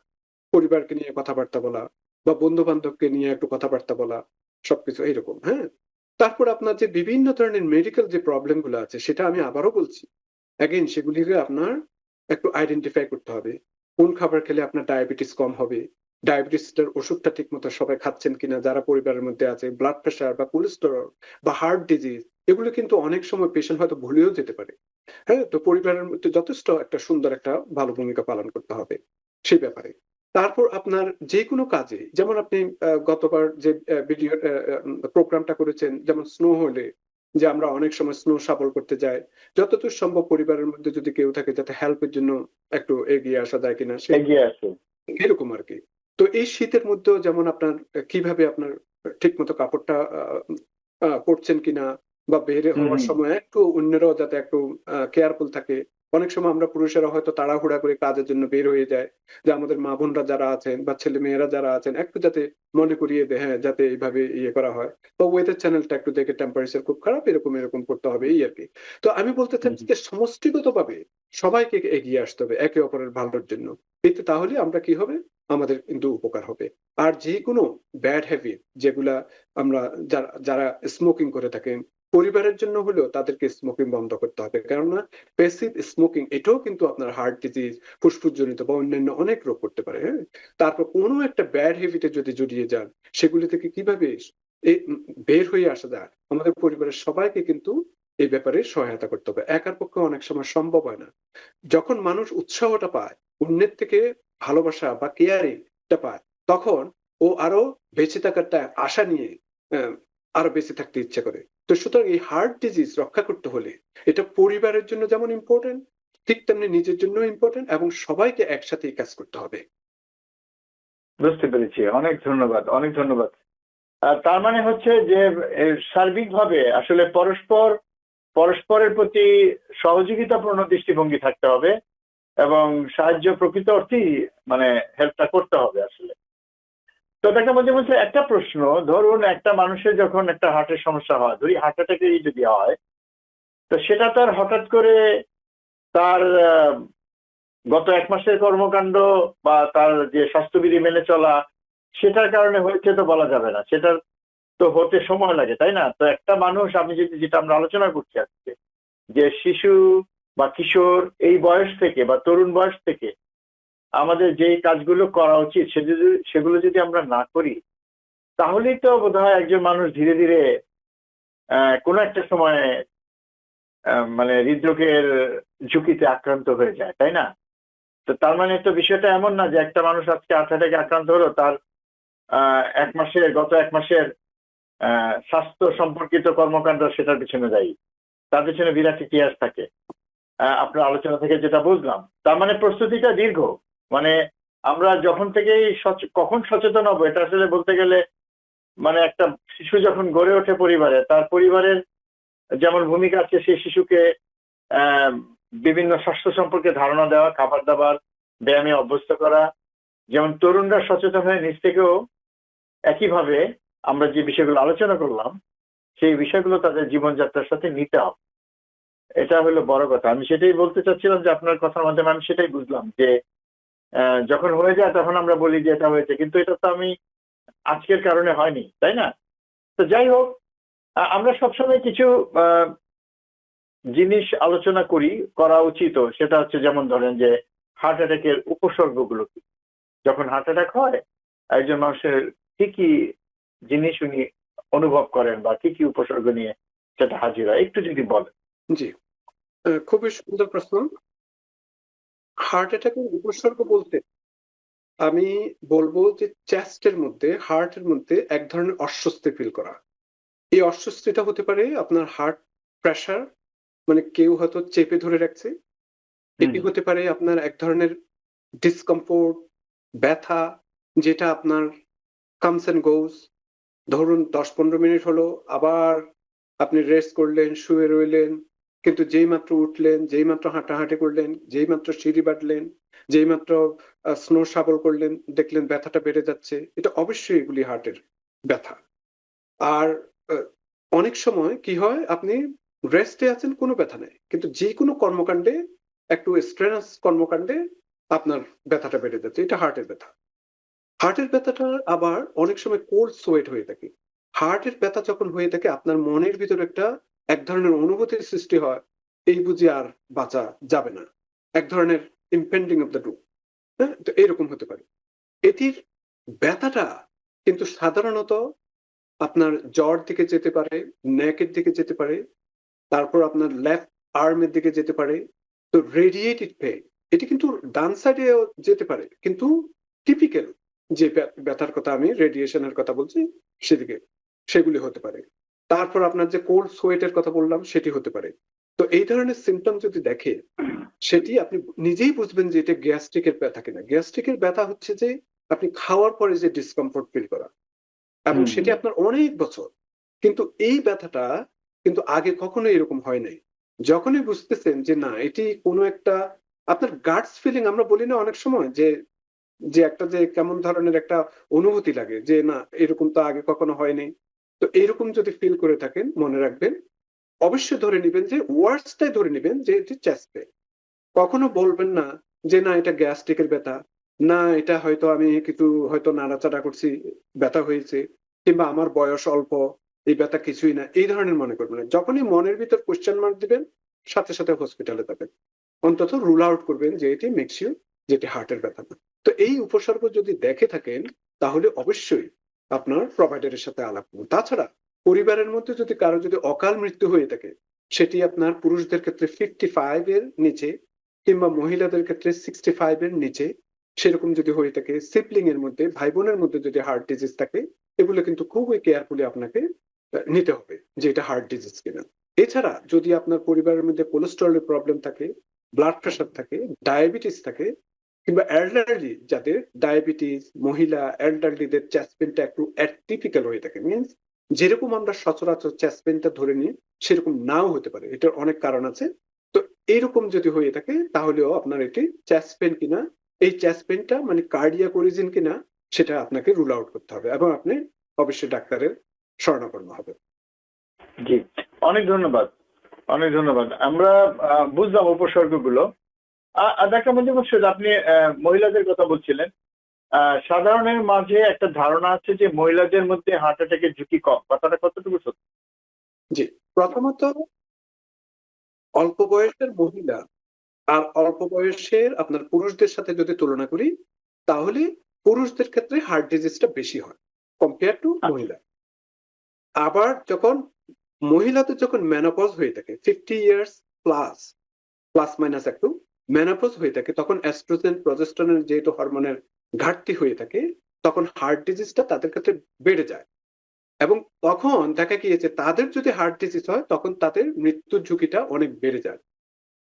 S2: পরিবারকে নিয়ে কথাবার্তা বলা বা বন্ধু বান্ধবকে নিয়ে একটু কথাবার্তা বলা, সবকিছু এইরকম। হ্যাঁ, তারপর আপনার যে বিভিন্ন ধরনের মেডিকেল যে প্রবলেম গুলো আছে সেটা আমি আবারও বলছি, অ্যাগেন সেগুলিকে আপনার একটু আইডেন্টিফাই করতে হবে। কোন খাবার খেলে আপনার ডায়াবেটিস কম হবে, ডায়াবেটিসটার ওষুধটা ঠিক মতো সবাই খাচ্ছেন কিনা, যারা পরিবারের মধ্যে আছে, ব্লাড প্রেশার বা কোলেস্টেরল বা হার্ট ডিজিজ, এগুলো কিন্তু অনেক সময় পেশেন্ট হয়তো ভুলেও যেতে পারে। হ্যাঁ, তো পরিবারের মধ্যে যথেষ্ট একটা সুন্দর একটা ভালো ভূমিকা পালন করতে হবে সেই ব্যাপারে। তারপর আপনার যে কোনো কাজে, যেমন আপনি গতবার যে ভিডিও প্রোগ্রামটা করেছেন, যেমন স্নো হলে যে আমরা অনেক সময় স্নো শাবল করতে যাই, যতদূর সম্ভব পরিবারের মধ্যে যদি কেউ থাকে যাতে হেল্পের জন্য একটু এগিয়ে আসা যায় কিনা সেই
S1: এগিয়ে আসে।
S2: এরকম আরকি। তো এই শীতের মধ্যেও যেমন আপনার কিভাবে আপনার ঠিকমতো কাপড়টা পরছেন কিনা বা বের
S1: হুম,
S2: হওয়ার
S1: হুম,
S2: সময় একটু অন্যরাও যাতে একটু কেয়ারফুল থাকে। অনেক সময় আমরা পুরুষেরা হয়তো তাড়াহুড়া করে কাজের জন্য বের হয়ে যায়। যে আমাদের মা বোনরা যারা আছেন বা ছেলেমেয়েরা যারা আছেন একটু যাতে মনে করিয়ে দেয়, হ্যাঁ, যাতে এইভাবে ইয়ে করা হয়। বা ওয়েদার চ্যানেলটা একটু দেখে টেম্পারেচার খুব খারাপ, এরকম করতে হবে এই আরকি। তো আমি বলতে
S1: হুম,
S2: চাচ্ছি যে সমষ্টিগতভাবে সবাইকে এগিয়ে আসতে হবে একে অপরের ভালোর জন্য। এতে তাহলে আমরা কি হবে? আমাদের কিন্তু উপকার হবে। আর যেকোনো ব্যাড হ্যাবিট যেগুলা আমরা যারা স্মোকিং করে থাকেন, পরিবারের জন্য হলেও তাদেরকে স্মোকিং বন্ধ করতে হবে। কেননা প্যাসিভ স্মোকিং এটাও কিন্তু আপনার হার্ট ডিজিজ, ফুসফুসজনিত বা অন্যান্য অনেক রোগ করতে পারে। হ্যাঁ? তারপর কোনো একটা ব্যাড হ্যাবিটে যদি জড়িয়ে যান, সেগুলি থেকে কিভাবে এ বের হয়ে আসা যায়? আমাদের পরিবারের সবাইকে কিন্তু এই ব্যাপারে সহায়তা করতে হবে। একার পক্ষে অনেক সময় সম্ভব হয় না। যখন মানুষ উৎসাহটা পায়, অন্যের থেকে ভালোবাসা বা কেয়ারিং টা পায়, তখন ও আরো বেঁচে থাকারটা আশা নিয়ে আহ, আরো বেঁচে থাকতে ইচ্ছে করে। তো সুতরাং এই হার্ট ডিজিজ রক্ষা করতে হলে এটা পরিবারের জন্য যেমন ইম্পর্টেন্ট, ঠিক তেমনি নিজের জন্য ইম্পর্টেন্ট এবং সবাইকে একসাথে কাজ করতে হবে।
S1: বুঝতে পেরেছি। অনেক ধন্যবাদ, অনেক ধন্যবাদ। তার মানে হচ্ছে যে সার্বিকভাবে আসলে পরস্পরের প্রতি সহযোগিতাপূর্ণ দৃষ্টিভঙ্গি থাকতে হবে এবং সাহায্য প্রকৃত অর্থেই মানে হেল্পটা করতে হবে আসলে। তো দেখা মাঝে মধ্যে একটা প্রশ্ন, ধরুন একটা মানুষের যখন একটা হার্টের সমস্যা হয়, ধরি হার্ট অ্যাটাকেরই যদি হয়, তো সেটা তার হঠাৎ করে তার গত 1 মাসের কর্মকাণ্ড বা তার যে স্বাস্থ্যবিধি মেনে চলা সেটার কারণে হয়েছে তো বলা যাবে না, সেটার তো হতে সময় লাগে, তাই না? তো একটা মানুষ, আমি যেটা আমরা আলোচনা করছি আজকে, যে শিশু বা কিশোর এই বয়স থেকে বা তরুণ বয়স থেকে আমাদের যেই কাজগুলো করা উচিত সেগুলো যদি আমরা না করি, তাহলেই তো বোধহয় একজন মানুষ ধীরে ধীরে কোনো একটা সময় মানে হৃদরোগের ঝুঁকিতে আক্রান্ত হয়ে যায়, তাই না? তো তার মানে তো বিষয়টা এমন না যে একটা মানুষ আজকে হার্ট অ্যাটাকে আক্রান্ত হলো, তার গত 1 মাসের স্বাস্থ্য সম্পর্কিত কর্মকাণ্ড সেটার পিছনে দায়ী। তার পিছনে বিরাট ইতিহাস থাকে। আপনার আলোচনা থেকে যেটা বুঝলাম, তার মানে প্রস্তুতিটা দীর্ঘ। মানে আমরা যখন থেকেই কখন সচেতন হব এটা আসলে বলতে গেলে, মানে একটা শিশু যখন গড়ে ওঠে পরিবারে, তার পরিবারের যেমন ভূমিকা আছে সেই শিশুকে আহ, বিভিন্ন স্বাস্থ্য সম্পর্কে ধারণা দেওয়া, খাবার দাবার, ব্যায়ামে অভ্যস্ত করা। যেমন তরুণরা সচেতন হয়ে নিজ থেকেও একইভাবে আমরা যে বিষয়গুলো আলোচনা করলাম সেই বিষয়গুলো তাদের জীবনযাত্রার সাথে নিতে হবে। এটা হলো বড় কথা। আমি সেটাই বলতে চাচ্ছিলাম যে আপনার কথার মাধ্যমে আমি সেটাই বুঝলাম যে যখন হয়ে যায় তখন আমরা বলি যে এটা হয়েছে, কিন্তু এটা তো আমি আজকের কারণে হয়নি, তাই না? তো যাই হোক, আমরা সবসময় কিছু জিনিস আলোচনা করা উচিত, সেটা হচ্ছে যেমন ধরেন যে হার্ট অ্যাটাকের উপসর্গগুলো কি। যখন হার্ট অ্যাটাক হয় একজন মানুষের কি কি জিনিস উনি অনুভব করেন বা কি কি উপসর্গ নিয়ে সেটা হাজির হয়, একটু যদি বলেন।
S2: জি, খুবই সুন্দর প্রশ্ন। হার্ট অ্যাটাকের উপসর্গ বলতে আমি বলবো যে চেস্টের মধ্যে, হার্টের মধ্যে এক ধরনের অস্বস্তি ফিল করা। এই অস্বস্তিটা হতে পারে আপনার হার্ট প্রেসার, মানে কেউ হয়তো চেপে ধরে রাখছে। এটি হতে পারে আপনার এক ধরনের ডিসকমফোর্ট, ব্যথা, যেটা আপনার কামস এন্ড গোস। ধরুন 10-15 মিনিট হলো, আবার আপনি রেস্ট করলেন, শুয়ে রইলেন, কিন্তু যেই মাত্র উঠলেন, যেই মাত্র হাঁটাহাঁটি করলেন, যেই মাত্র সিঁড়ি বাঁধলেন, যেই মাত্র স্নো শাবল করলেন, দেখলেন ব্যথাটা বেড়ে যাচ্ছে। এটা অবশ্যই এগুলি হার্টের ব্যথা। আর অনেক সময় কি হয়, আপনি রেস্টে আছেন, কোনো ব্যথা নেই, কিন্তু যে কোনো কর্মকাণ্ডে, একটু স্ট্রেনাস কর্মকাণ্ডে আপনার ব্যথাটা বেড়ে যাচ্ছে, এটা হার্টের ব্যথা। হার্টের ব্যথাটা আবার অনেক সময় কোল্ড সোয়েট হয়ে থাকে। হার্টের ব্যথা যখন হয়ে থাকে, আপনার মনের ভিতর এক ধরনের অনুভূতির সৃষ্টি হয়, এই বুঝি আর বাঁচা যাবে না, এক ধরনের ইম্পেন্ডিং অফ দ্য ডুম। হ্যাঁ, তো এরকম হতে পারে। এটির ব্যথাটা কিন্তু সাধারণত আপনার জ্বর দিকে যেতে পারে, নেকের দিকে যেতে পারে, তারপর আপনার লেফট আর্মের দিকে যেতে পারে। তো রেডিয়েটেড পেইন, এটি কিন্তু ডান সাইডেও যেতে পারে, কিন্তু টিপিক্যাল যে ব্যথার কথা আমি রেডিয়েশনের কথা বলছি সেদিকে সেগুলি হতে পারে। তারপর আপনার যে কোল্ড সোয়েটের কথা বললাম সেটি হতে পারে। তো এই ধরনের সিমটম যদি দেখে, সেটি আপনি নিজেই বুঝবেন যে এটা গ্যাস্ট্রিকের ব্যথা কিনা। গ্যাস্ট্রিকের ব্যথা হচ্ছে যে আপনি খাওয়ার পরে যে ডিসকমফোর্ট ফিল করা, এবং সেটি আপনার অনেক বছর, কিন্তু এই ব্যথাটা কিন্তু আগে কখনো এরকম হয় নাই। যখনই বুঝতেছেন যে না, এটি কোনো একটা আপনার গাটস ফিলিং আমরা বলি না অনেক সময়, যে যে একটা যে কেমন ধরনের একটা অনুভূতি লাগে যে না, এরকম তো আগে কখনো হয়নি। তো এরকম যদি ফিল করে থাকেন, মনে রাখবেন, অবশ্যই ধরে নিবেন যে ওয়ার্ডসটাই ধরে নিবেন যে এটি চেস্ট পেইন। কখনো বলবেন না যে না, এটা গ্যাস্ট্রিকের ব্যথা, না এটা হয়তো আমি কিছু হয়তো নাড়াচাড়া করছি, ব্যথা হয়েছে, কিংবা আমার বয়স অল্প, এই ব্যথা কিছুই না, এই ধরনের মনে করবেন না। যখনই মনের ভিতর কোশ্চেন মার্ক দিবেন, সাথে সাথে হসপিটালে যাবেন, অন্তত রুল আউট করবেন যে এটি মেক্সিও, যেটি হার্টের ব্যথা না। তো এই উপসর্গ যদি দেখে থাকেন, তাহলে অবশ্যই আপনার প্রোভাইডারের সাথে আলাপ করুন। তাছাড়া পরিবারের মধ্যে যদি কারো যদি অকাল মৃত্যু হয়ে থাকে, সেটি আপনার পুরুষদের ক্ষেত্রে 55 এর নিচে, কিংবা মহিলাদের ক্ষেত্রে 65 এর নিচে, সেরকম যদি হয়ে থাকে, সিবলিং এর মধ্যে, ভাই বোনের মধ্যে যদি হার্ট ডিজিজ থাকে, এগুলো কিন্তু খুবই কেয়ারফুলি আপনাকে নিতে হবে যে এটা হার্ট ডিজিজ কিনা। এছাড়া যদি আপনার পরিবারের মধ্যে কোলেস্টেরলের প্রবলেম থাকে, ব্লাড প্রেশার থাকে, ডায়াবেটিস থাকে, কিংবা এল্ডারলি যাদের ডায়াবেটিস, মহিলা এল্ডারলিদের চেস্ট পেইনটা একটু অ্যাটিপিক্যাল হয়ে থাকে, মিন্স যেরকম আমরা সচরাচর চেস্ট পেইনটা ধরে নিই সেরকম নাও হতে পারে, এটার অনেক কারণ আছে। তো এইরকম যদি হয়ে থাকে, তাহলেও আপনার এটি চেস্ট পেইন কিনা, এই চেস্ট পেইনটা মানে কার্ডিয়াক অরিজিন কিনা, সেটা আপনাকে রুল আউট করতে হবে, এবং আপনি অবশ্যই ডাক্তারের শরণাপন্ন হবে।
S1: জি, অনেক ধন্যবাদ, অনেক ধন্যবাদ। আমরা বুঝলাম উপসর্গগুলো। ডাক্তার মঞ্জুর মোর্শেদ, আপনি মহিলাদের কথা বলছিলেন। সাধারণের মাঝে একটা ধারণা আছে যে মহিলাদের মধ্যে হার্ট অ্যাটাকের ঝুঁকি কম, কথাটা কতটুকু সত্যি?
S2: জি, প্রথমত অল্প বয়সের মহিলা আর অল্প বয়সের আপনার পুরুষদের সাথে যদি তুলনা করি, তাহলে পুরুষদের ক্ষেত্রে হার্ট ডিজিজটা বেশি হয় কম্পেয়ার টু মহিলা। আবার যখন মহিলাদের যখন মেনোপজ হয়ে থাকে, 50 ইয়ার্স প্লাস, প্লাস মাইনাস একটু মেনোপজ হয়ে থাকে, তখন এস্ট্রোজেন প্রজেস্টেরনের যেহেতু হরমোনের ঘাটতি হয়ে থাকে, তখন হার্ট ডিজিজটা তাদের ক্ষেত্রে বেড়ে যায়। এবং তখন দেখা গিয়েছে তাদের যদি হার্ট ডিজিজ হয়, তখন তাদের মৃত্যুর ঝুঁকিটা অনেক বেড়ে যায়।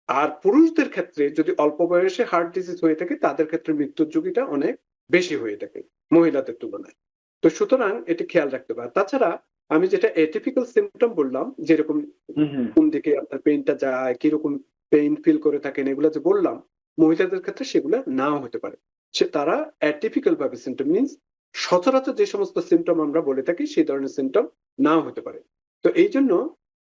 S2: আর পুরুষদের ক্ষেত্রে যদি অল্প বয়সে হার্ট ডিজিজ হয়ে থাকে, তাদের ক্ষেত্রে মৃত্যুর ঝুঁকিটা অনেক বেশি হয়ে থাকে মহিলাদের তুলনায়। তো সুতরাং এটি খেয়াল রাখতে হবে। তাছাড়া আমি যেটা এটিপিক্যাল সিমটম বললাম, যেরকম কোন দিকে আপনার পেইনটা যায়, কিরকম পেইন ফিল করে থাকেন, এগুলো যে বললাম, মহিলাদের ক্ষেত্রে সেগুলো নাও হতে পারে। সে তারা অ্যাটিপিক্যাল ভাবে সিমটম, মিন্স সচরাচর যে সমস্ত সিমটম আমরা বলে থাকি সেই ধরনের সিমটম নাও হতে পারে। তো এই জন্য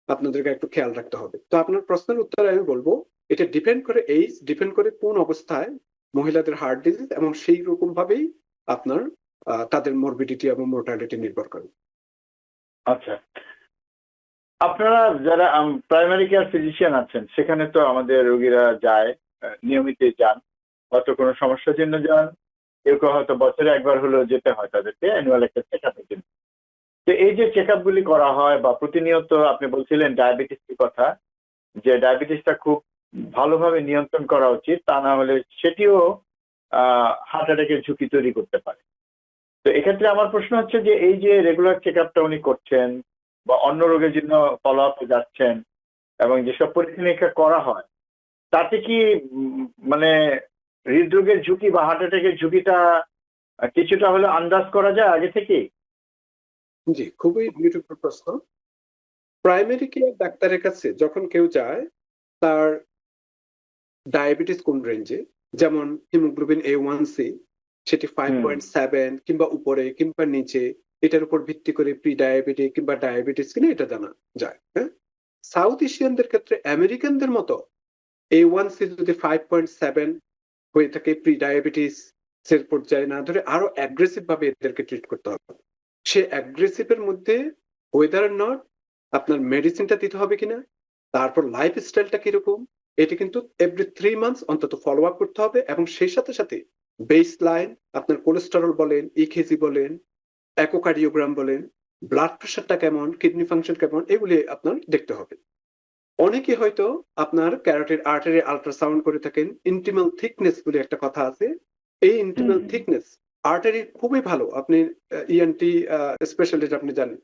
S2: আপনাদেরকে একটু খেয়াল রাখতে হবে। তো আপনার প্রশ্নের উত্তরে আমি বলবো, এটা ডিপেন্ড করে, এইজ ডিপেন্ড করে কোন অবস্থায় মহিলাদের হার্ট ডিজিজ এবং সেই রকম ভাবেই আপনার তাদের মরবিডিটি এবং মোর্টালিটি নির্ভর করে।
S1: আচ্ছা, আপনারা যারা প্রাইমারি কেয়ার ফিজিশিয়ান আছেন সেখানে তো আমাদের রোগীরা যায়, নিয়মিত যান, হয়তো কোনো সমস্যার জন্য যান, কেউ কেউ হয়তো বছরে একবার হলেও যেতে হয় তাদেরকে অ্যানুয়াল একটা চেক আপের জন্য। তো এই যে চেক আপ গুলি করা হয় বা প্রতিনিয়ত, আপনি বলছিলেন ডায়াবেটিসের কথা, যে ডায়াবেটিসটা খুব ভালোভাবে নিয়ন্ত্রণ করা উচিত, তা না হলে সেটিও হার্ট অ্যাটাকের ঝুঁকি তৈরি করতে পারে। তো এক্ষেত্রে আমার প্রশ্ন হচ্ছে যে এই যে রেগুলার চেক আপটা উনি করছেন বা অন্য রোগের জন্য ফলো আপে যাচ্ছেন এবং যেসব পরীক্ষা নিরীক্ষা করা হয়, তাতে কি মানে হৃদরোগের ঝুঁকি বা হার্ট অ্যাটাকের ঝুঁকিটা কিছুটা হলে আন্দাজ করা যায় আগে থেকেই?
S2: জি, খুবই বিউটিফুল প্রশ্ন। প্রাইমারি কেয়ার ডাক্তারের কাছে যখন কেউ যায়, তার ডায়াবেটিস কোন রেঞ্জে, যেমন হিমোগ্লোবিন A1C সেটি 5.7 কিংবা উপরে কিংবা নিচে, এটার উপর ভিত্তি করে প্রি ডায়াবেটিক কিংবা ডায়াবেটিস কিনা এটা জানা যায়। হ্যাঁ, সাউথ এশিয়ানদের ক্ষেত্রে আমেরিকানদের মতো A1C যদি 5.7 হয়ে থাকে, প্রি ডায়াবেটিস এর পর্যায়ে না ধরে আরো অ্যাগ্রেসিভ ভাবে এদেরকে ট্রিট করতে হবে। সে অ্যাগ্রেসিভের মধ্যে ওয়েদার নট আপনার মেডিসিনটা দিতে হবে কিনা, তারপর লাইফ স্টাইলটা কিরকম, এটা কিন্তু এভরি 3 মান্থস অন্তত ফলো আপ করতে হবে। এবং সেই সাথে সাথে বেস লাইন আপনার কোলেস্টেরল বলেন, ইকেজি বলেন, একোকার্ডিওগ্রাম বলেন, ব্লাড প্রেশারটা কেমন, কিডনি ফাংশন কেমন, এগুলি আপনার দেখতে হবে। অনেকে হয়তো আপনার ক্যারোটিড আর্টারি আল্ট্রাসাউন্ড করে থাকেন। ইন্টিমাল থিকনেস বলে একটা কথা আছে। এই ইন্টিমাল থিকনেস আর্টারি খুবই ভালো, আপনি ইএনটি স্পেশালিস্ট আপনি জানেন,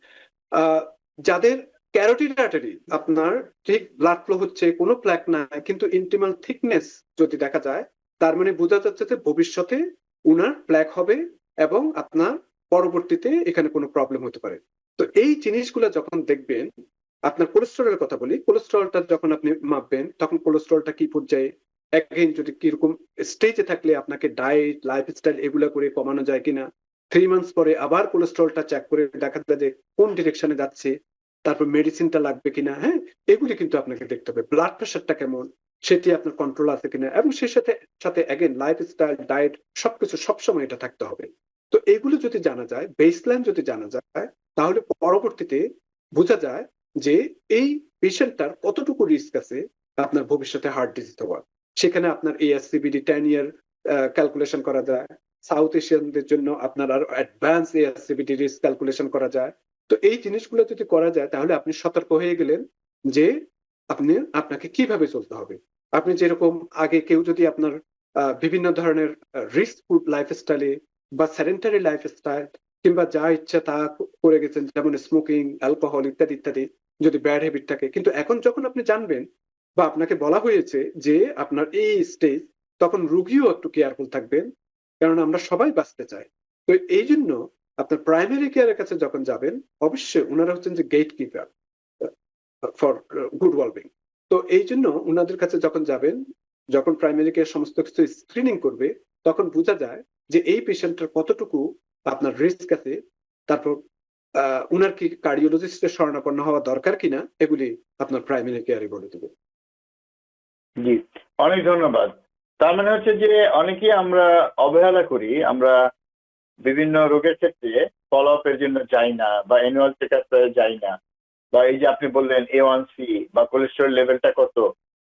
S2: যাদের ক্যারোটিড আর্টারি আপনার ঠিক ব্লাড ফ্লো হচ্ছে, কোনো প্ল্যাক নাই, কিন্তু ইন্টিমাল থিকনেস যদি দেখা যায়, তার মানে বোঝা যাচ্ছে যে ভবিষ্যতে উনার প্ল্যাক হবে এবং আপনার পরবর্তীতে এখানে কোনো প্রবলেম হতে পারে। তো এই জিনিসগুলো যখন দেখবেন, আপনার কোলেস্টেরলের কথা বলি, কোলেস্টেরলটা যখন আপনি মাপবেন তখন কোলেস্টেরলটা কি পর্যায়ে, এগেইন যদি কিরকম স্টেজে থাকলে আপনাকে ডায়েট লাইফস্টাইল এগুলা করে কমানো যায় কিনা, 3 মান্থস পরে আবার কোলেস্টেরলটা চেক করে দেখা যায় যে কোন ডিরেকশনে যাচ্ছে, তারপর মেডিসিনটা লাগবে কিনা। হ্যাঁ, এগুলি কিন্তু আপনাকে দেখতে হবে। ব্লাড প্রেশারটা কেমন, সেটি আপনার কন্ট্রোল আছে কিনা, এবং সেই সাথে সাথে এগেইন লাইফস্টাইল ডায়েট সবকিছু সবসময় এটা থাকতে হবে। তো এগুলো যদি জানা যায়, বেসলাইন যদি জানা যায়, তাহলে পরবর্তীতে বোঝা যায় যে এই পেশেন্টটার কতটুকু রিস্ক আছে আপনার ভবিষ্যতে হার্ট ডিজিজ হওয়ার। সেখানে আপনার ASCVD 10 ইয়ার ক্যালকুলেশন করা যায়। সাউথ এশিয়ানদের জন্য আপনার আরো অ্যাডভান্স ASCVD রিস্ক ক্যালকুলেশন করা যায়। তো এই জিনিসগুলো যদি করা যায়, তাহলে আপনি সতর্ক হয়ে গেলেন যে আপনাকে কিভাবে চলতে হবে। আপনি যেরকম আগে কেউ যদি আপনার বিভিন্ন ধরনের রিস্ক ফুড লাইফস্টাইলে বা সেডেন্টারি লাইফস্টাইল কিংবা যা ইচ্ছা তা করে গেছেন, যেমন স্মোকিং, অ্যালকোহল ইত্যাদি ইত্যাদি, যদি ব্যাড হ্যাবিট থাকে, কিন্তু এখন যখন আপনি জানবেন বা আপনাকে বলা হয়েছে যে আপনার এই স্টেজ, তখন রুগীও একটু কেয়ারফুল থাকবেন, কারণ আমরা সবাই বাঁচতে চাই। তো এই জন্য আপনার প্রাইমারি কেয়ারের কাছে যখন যাবেন, অবশ্যই ওনারা হচ্ছেন যে gatekeeper for good wellbeing. তো এই জন্য ওনাদের কাছে যখন যাবেন, যখন প্রাইমারি কেয়ার সমস্ত কিছু স্ক্রিনিং করবে, তখন বোঝা যায় যে এই পেশেন্টের কতটুকু আপনার রিস্ক আছে, তারপর উনার কি কার্ডিওলজিস্টের শরণাপন্ন হওয়া দরকার কিনা, এগুলি আপনার প্রাইমারি কেয়ারে বলে দেবে।
S1: জি, অনেক ধন্যবাদ। তার মানে হচ্ছে যে অনেকেই আমরা অবহেলা করি, আমরা বিভিন্ন রোগের ক্ষেত্রে ফলো আপের জন্য যাই না বা অ্যানুয়াল চেক আপে যাই না, বা এই যে আপনি বললেন A1C বা কোলেস্টেরল লেভেলটা কত,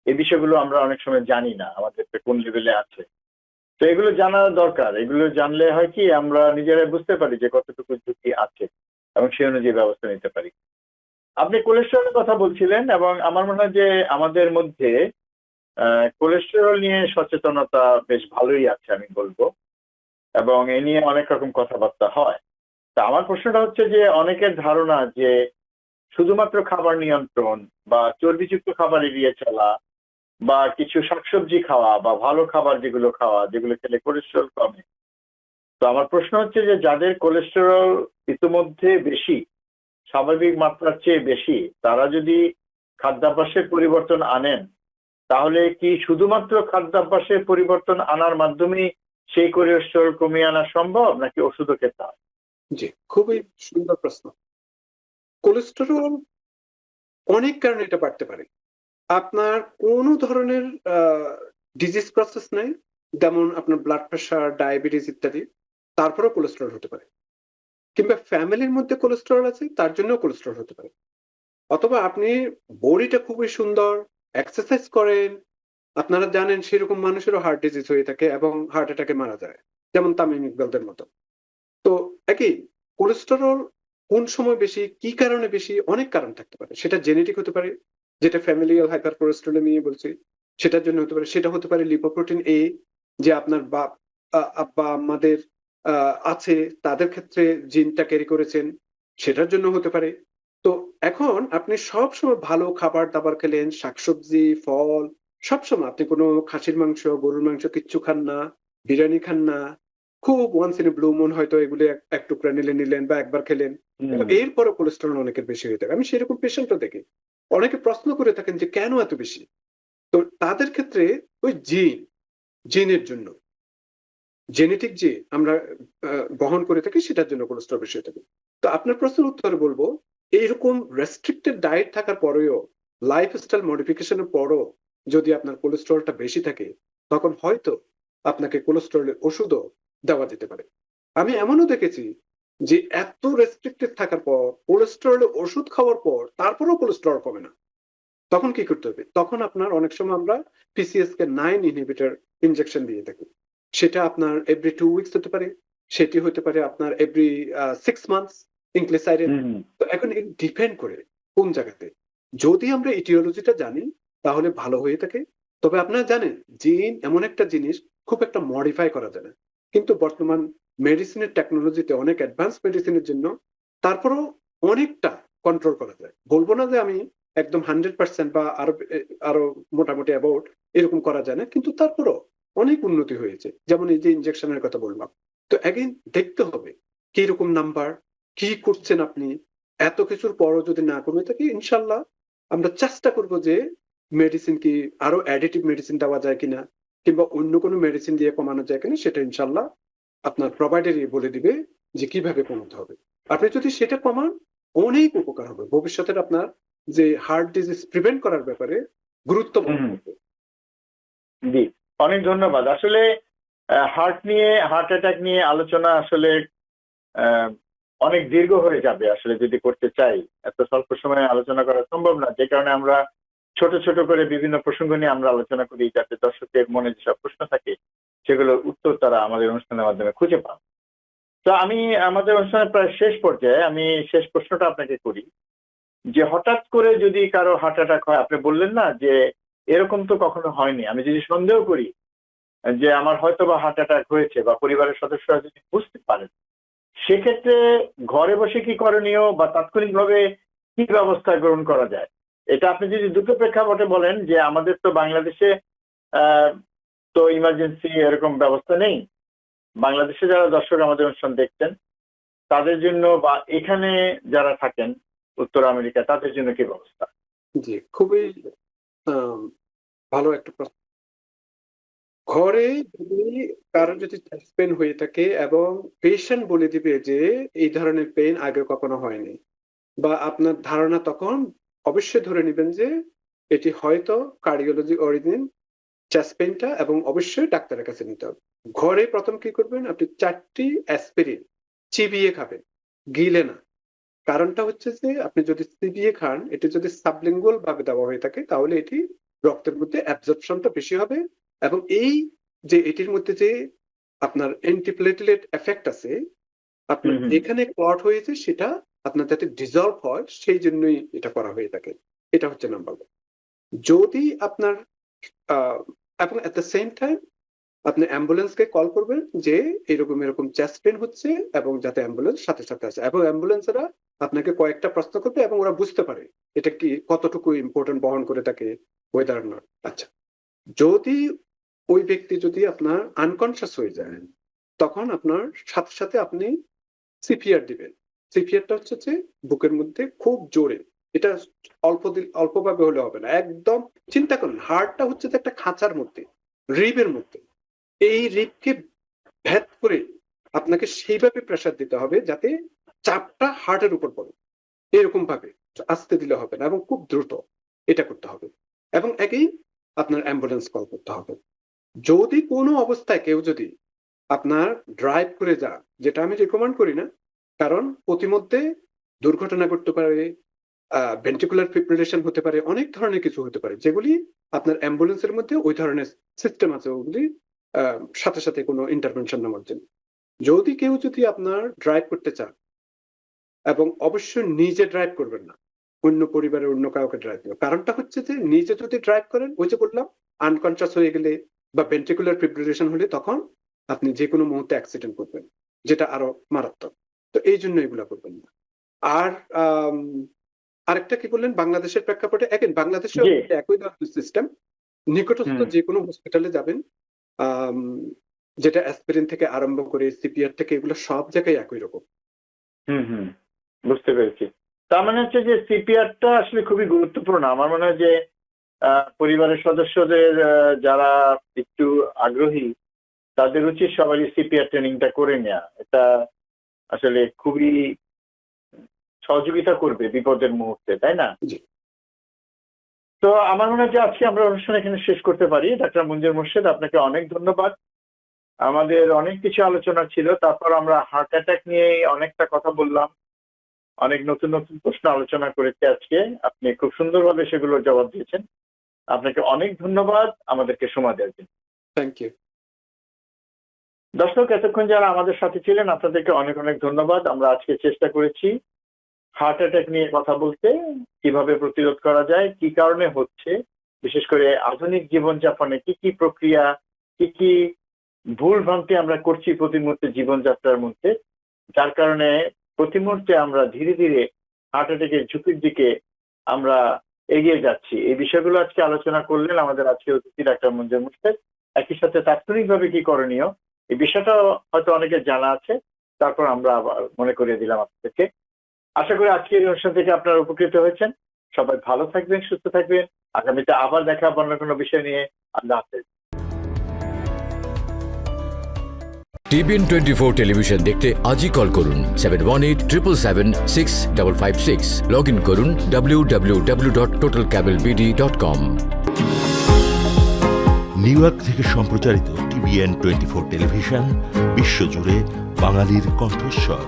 S1: এই বিষয়গুলো আমরা অনেক সময় জানি না আমাদের কোন লেভেলে আছে। তো এগুলো জানা দরকার। এগুলো জানলে হয় কি, আমরা নিজেরাই বুঝতে পারি যে কতটুকু ঝুঁকি আছে এবং সেই অনুযায়ী ব্যবস্থা নিতে পারি। আপনি কোলেস্টেরলের কথা বলছিলেন এবং আমার মনে হয় যে আমাদের মধ্যে কোলেস্টেরল নিয়ে সচেতনতা বেশ ভালোই আছে আমি বলবো, এবং এ নিয়ে অনেক রকম কথাবার্তা হয়। তা আমার প্রশ্নটা হচ্ছে যে অনেকের ধারণা যে শুধুমাত্র খাবার নিয়ন্ত্রণ বা চর্বিযুক্ত খাবার এড়িয়ে চলা বা কিছু শাকসবজি খাওয়া বা ভালো খাবার যেগুলো খাওয়া, যেগুলো খেলে কোলেস্টেরল কমে। তো আমার প্রশ্ন হচ্ছে যে যাদের কোলেস্টেরল ইতিমধ্যে বেশি, স্বাভাবিক মাত্রার চেয়ে বেশি, তারা যদি খাদ্যাভ্যাসের পরিবর্তন আনেন, তাহলে কি শুধুমাত্র খাদ্যাভ্যাসের পরিবর্তন আনার মাধ্যমেই সেই কোলেস্টেরল কমিয়ে আনা সম্ভব, নাকি ওষুধও খেতে হয়?
S2: জি, খুবই সুন্দর প্রশ্ন। কোলেস্টেরল অনেক কারণে এটা বাড়তে পারে। আপনার কোনো ধরনের ডিজিজ প্রসেস নেই, যেমন আপনার ব্লাড প্রেশার, ডায়াবেটিস ইত্যাদি, তারপরেও কোলেস্টেরল হতে পারে। কিংবা ফ্যামিলির মধ্যে কোলেস্টেরল আছে, তার জন্যও কোলেস্টেরল হতে পারে। অথবা আপনি বডিটা খুবই সুন্দর, এক্সারসাইজ করেন, আপনারা জানেন সেরকম মানুষেরও হার্ট ডিজিজ হয়ে থাকে এবং হার্ট অ্যাটাকে মারা যায়, যেমন তামিম ইকবালদের মতো। তো একই কোলেস্টেরল কোন সময় বেশি, কি কারণে বেশি, অনেক কারণ থাকতে পারে। সেটা জেনেটিক হতে পারে, যেটা ফ্যামিলিয়াল হাইপার কোলেস্টেরোলেমিয়া বলছি, সেটার জন্য হতে পারে। সেটা হতে পারে লিপোপ্রোটিন এ, যে আপনার বাপ আব্বা আম্মাদের আছে, তাদের ক্ষেত্রে জিনটা ক্যারি করেছেন, সেটার জন্য হতে পারে। তো এখন আপনি সব সময় ভালো খাবার দাবার খেলেন, শাকসবজি, ফল, সবসময় আপনি কোনো খাসির মাংস, গরুর মাংস কিচ্ছু খান না, বিরিয়ানি খান না, খুব once in a blue moon হয়তো এগুলো এক টুকরা নিলেন বা একবার খেলেন, কিন্তু এরপরও কোলেস্টেরল অনেকের বেশি হয়ে থাকে। আমি সেরকম পেশেন্টও দেখি। অনেকে প্রশ্ন করে থাকেন যে কেন এত বেশি। তো তাদের ক্ষেত্রে ওই জিনের জন্য, জেনেটিক যে আমরা বহন করে থাকি, সেটার জন্য কোলেস্টেরল বেশি হয়ে থাকে। তো আপনার প্রশ্নের উত্তরে বলবো, এইরকম রেস্ট্রিক্টেড ডায়েট থাকার পরেও, লাইফস্টাইল মডিফিকেশনের পরও যদি আপনার কোলেস্টেরলটা বেশি থাকে, তখন হয়তো আপনাকে কোলেস্টেরলের ওষুধও দেওয়া যেতে পারে। আমি এমনও দেখেছি যে এত রেস্ট্রিক্টেড থাকার পর, কোলেস্টেরলের ওষুধ খাওয়ার পর তারপরেও কোলেস্টেরল কমে না। তখন কি করতে হবে? তখন আপনার অনেক সময় আমরা PCSK9 ইনহিবিটর ইনজেকশন দিয়ে থাকি। সেটা আপনার এভরি 2 উইকস হতে পারে, সেটি হতে পারে আপনার এভরি 6 মান্থস ইনক্লেসাইরিন। তো এখন ডিপেন্ড করে কোন জায়গাতে। যদি আমরা ইটিওলজিটা জানি তাহলে ভালো হয়ে থাকে। তবে আপনারা জানেন জিন এমন একটা জিনিস, খুব একটা মডিফাই করা যায় না। কিন্তু বর্তমান মেডিসিনের টেকনোলজিতে, অনেক অ্যাডভান্স মেডিসিনের জন্য তারপরেও অনেকটা কন্ট্রোল করা যায়। বলবো না যে আমি একদম 100% বা আরো মোটামুটি অ্যাবাউট এরকম করা যায় না, কিন্তু তারপরও অনেক উন্নতি হয়েছে। যেমন এই যে ইনজেকশনের কথা বললাম। তো এগেইন দেখতে হবে কিরকম নাম্বার, কি করছেন আপনি। এত কিছুর পরও যদি না কমে থাকে, ইনশাল্লাহ আমরা চেষ্টা করব যে মেডিসিন কি আরো অ্যাডিটিভ মেডিসিন দেওয়া যায় কিনা, কিংবা অন্য কোনো মেডিসিন দিয়ে কমানো যায় কিনা, সেটা ইনশাল্লাহ আপনার প্রোভাইডারই বলে দিবে যে কিভাবে কমাতে হবে। আপনি যদি সেটা কমান, অনেক উপকার হবে ভবিষ্যতের আপনার, যে হার্ট ডিজিজ প্রিভেন্ট করার ব্যাপারে গুরুত্ব বহন করবে।
S1: জি, অনেক ধন্যবাদ। আসলে হার্ট অ্যাটাক নিয়ে আলোচনা আসলে অনেক দীর্ঘ হয়ে যাবে আসলে যদি করতে চাই। এত স্বল্প সময়ে আলোচনা করা সম্ভব না, যে কারণে আমরা ছোট ছোট করে বিভিন্ন প্রসঙ্গ নিয়ে আমরা আলোচনা করি, যাতে দর্শকের মনে যেসব প্রশ্ন থাকে সেগুলোর উত্তর তারা আমাদের অনুষ্ঠানের মাধ্যমে খুঁজে পান। তো আমি আমাদের অনুষ্ঠানের প্রায় শেষ পর্যায়ে, আমি শেষ প্রশ্নটা আপনাকে করি, যে হঠাৎ করে যদি কারো হার্ট অ্যাটাক হয়, আপনি বললেন না যে এরকম তো কখনো হয়নি, আমি যদি সন্দেহ করি যে আমার হয়তো বা হার্ট অ্যাটাক হয়েছে, বা পরিবারের সদস্যরা যদি বুঝতে পারেন, সেক্ষেত্রে ঘরে বসে কি করণীয়, বা তাৎক্ষণিকভাবে কি ব্যবস্থা গ্রহণ করা যায়? এটা আপনি যদি দুটো প্রেক্ষাপটে বলেন, যে আমাদের তো বাংলাদেশে তো ইমার্জেন্সি এরকম ব্যবস্থা নেই। বাংলাদেশে যারা দর্শক আমাদের অনুষ্ঠান দেখছেন তাদের জন্য, বা এখানে যারা থাকেন উত্তর আমেরিকা, তাদের জন্য কি ব্যবস্থা?
S2: জি, খুবই ভালো একটা প্রশ্ন। ঘরে যদি কারো যদি চেস্ট পেন হয়ে থাকে এবং পেশেন্ট বলে দিবে যে এই ধরনের পেন আগে কখনো হয়নি, বা আপনার ধারণা তখন অবশ্যই ধরে নেবেন যে এটি হয়তো কার্ডিওলজি অরিজিন চেস্ট পেনটা, এবং অবশ্যই ডাক্তারের কাছে নিতে হবে। ঘরে প্রথম কি করবেন, আপনি 4টি অ্যাসপিরিন চিবিয়ে খাবেন, গিলে না। কারণটা হচ্ছে যে আপনি যদি চিবিয়ে খান, এটি যদি সাবলিঙ্গুয়াল ভাবে দেওয়া হয়ে থাকে, তাহলে এটি রক্তের মধ্যে অ্যাবজর্পশনটা বেশি হবে, এবং এই যে এটির মধ্যে যে আপনার অ্যান্টিপ্লেটলেট এফেক্ট আছে, আপনার এখানে ক্লট হয়েছে, সেটা আপনার যাতে ডিজলভ হয় সেই জন্যই এটা করা হয়ে থাকে। এটা হচ্ছে নাম্বার 1। যদি আপনার এবং এট দ্য সেম টাইম আপনি অ্যাম্বুলেন্সকে কল করবেন যে এরকম এরকম চেস্ট পেন হচ্ছে, এবং যাতে অ্যাম্বুলেন্স সাথে সাথে আসে, এবং অ্যাম্বুলেন্সরা আপনাকে কয়েকটা প্রশ্ন করবে এবং ওরা বুঝতে পারে এটা কি কতটুকু ইম্পর্টেন্ট বহন করে থাকে, ওয়েদার নট। আচ্ছা, যদি ওই ব্যক্তি যদি আপনার আনকনসিয়াস হয়ে যায়, তখন আপনার সাথে সাথে আপনি সিপিআর দিবেন। সিপিআরটা হচ্ছে যে বুকের মধ্যে খুব জোরে, এটা অল্পভাবে হলে হবে না, একদম। চিন্তা করুন, হার্টটা হচ্ছে যে একটা খাঁচার মধ্যে, রিবের মধ্যে। এই রিবকে ভেদ করে আপনাকে সেইভাবে প্রেসার দিতে হবে যাতে চাপটা হার্টের উপর পড়ে। এরকম ভাবে আস্তে দিলে হবে না, এবং খুব দ্রুত এটা করতে হবে। এবং একই আপনার অ্যাম্বুলেন্স কল করতে হবে। যদি কোনো অবস্থায় কেউ যদি আপনার ড্রাইভ করে যান, যেটা আমি রেকমেন্ড করি না, কারণ প্রতিমধ্যে দুর্ঘটনা ঘটতে পারে, ভেন্ট্রিকুলার ফিব্রিলেশন হতে পারে, অনেক ধরনের কিছু হতে পারে, যেগুলি আপনার অ্যাম্বুলেন্সের মধ্যে ওই ধরনের সিস্টেম আছে, ওগুলি সাথে সাথে কোনো ইন্টারভেনশন নেওয়ার জন্য। যদি কেউ যদি আপনার ড্রাইভ করতে চান, এবং অবশ্যই নিজে ড্রাইভ করবেন না, অন্য পরিবারের অন্য কাউকে ড্রাইভ করবেন। কারণটা হচ্ছে যে নিজে যদি ড্রাইভ করেন, ওই যে বললাম আনকনসিয়াস হয়ে গেলে বা ভেন্ট্রিকুলার ফিব্রিলেশন হলে তখন আপনি যে কোনো মুহূর্তে অ্যাক্সিডেন্ট করবেন, যেটা আরো মারাত্মক। তো এই জন্য এগুলা করবেন না। আর আরেকটা কি বললেন, বাংলাদেশের প্রেক্ষাপটে বাংলাদেশে
S1: জি।
S2: একই ধরনের সিস্টেম, নিকটস্থ
S1: হুম।
S2: যে কোনো হসপিটালে যাবেন, যেটা অ্যাসপিরিন থেকে আরম্ভ করে সিপিআর থেকে, এগুলো সব জায়গায় একই রকম।
S1: হুম, বুঝতে পেরেছি। তার মানে হচ্ছে যে সিপিআরটা আসলে খুবই গুরুত্বপূর্ণ। আমার মনে হয় যে পরিবারের সদস্যদের যারা একটু আগ্রহী, তাদের উচিত সবারই সিপিআর ট্রেনিংটা করে নেওয়া। এটা আসলে খুবই সহযোগিতা করবে বিপদের মুহূর্তে, তাই না?
S2: জি।
S1: তো আমার মনে হয় যে আজকে আমরা অনুষ্ঠান এখানে শেষ করতে পারি। ডাক্তার মঞ্জুর মোর্শেদ, আপনাকে অনেক ধন্যবাদ। আমাদের অনেক কিছু আলোচনা ছিল। তারপর আমরা হার্ট অ্যাটাক নিয়ে অনেকটা কথা বললাম। অনেক নতুন প্রশ্ন আলোচনা করেছি আজকে। আপনি খুব সুন্দরভাবে সেগুলোর জবাব দিয়েছেন। আপনাকে অনেক ধন্যবাদ আমাদেরকে সময় দেওয়ার জন্য।
S2: Thank you.
S1: দর্শক, এতক্ষণ যারা আমাদের সাথে ছিলেন আপনাদেরকে অনেক ধন্যবাদ। আমরা আজকে চেষ্টা করেছি হার্ট অ্যাটাক নিয়ে কথা বলতে, কিভাবে প্রতিরোধ করা যায়, কি কারণে হচ্ছে, বিশেষ করে আধুনিক জীবনযাপনে কি প্রক্রিয়া, কি ভুল ভ্রান্তি আমরা করছি প্রতি মুহূর্তে জীবনযাত্রার মধ্যে, যার কারণে প্রতি মুহূর্তে আমরা ধীরে ধীরে হার্ট অ্যাটাকের ঝুঁকির দিকে আমরা এগিয়ে যাচ্ছি। এই বিষয়গুলো আজকে আলোচনা করলেন আমাদের আজকে অতিথি ডাক্তার মঞ্জুর মোর্শেদ। একই সাথে তাৎক্ষণিকভাবে কি করণীয়, এই বিষয়টা হয়তো অনেকের জানা আছে। তারপর আমরা আবার মনে করিয়ে দিলাম আপনাদেরকে। আশা করি আজকের এই অনুষ্ঠান থেকে আপনারা উপকৃত হয়েছেন। সবাই ভালো থাকবেন, সুস্থ থাকবেন। আগামীতে আবার দেখা হবে অন্য কোনো বিষয় নিয়ে। আল্লাহ হাফেজ।
S3: টিবিএন 24 টেলিভিশন দেখতে আজই কল করুন 7187776556। লগ ইন করুন www.totalcablebd.com।
S4: নিউ ইয়র্ক থেকে সম্প্রচারিত টিবিএন 24 টেলিভিশন বিশ্বজুড়ে বাঙালির কণ্ঠস্বর।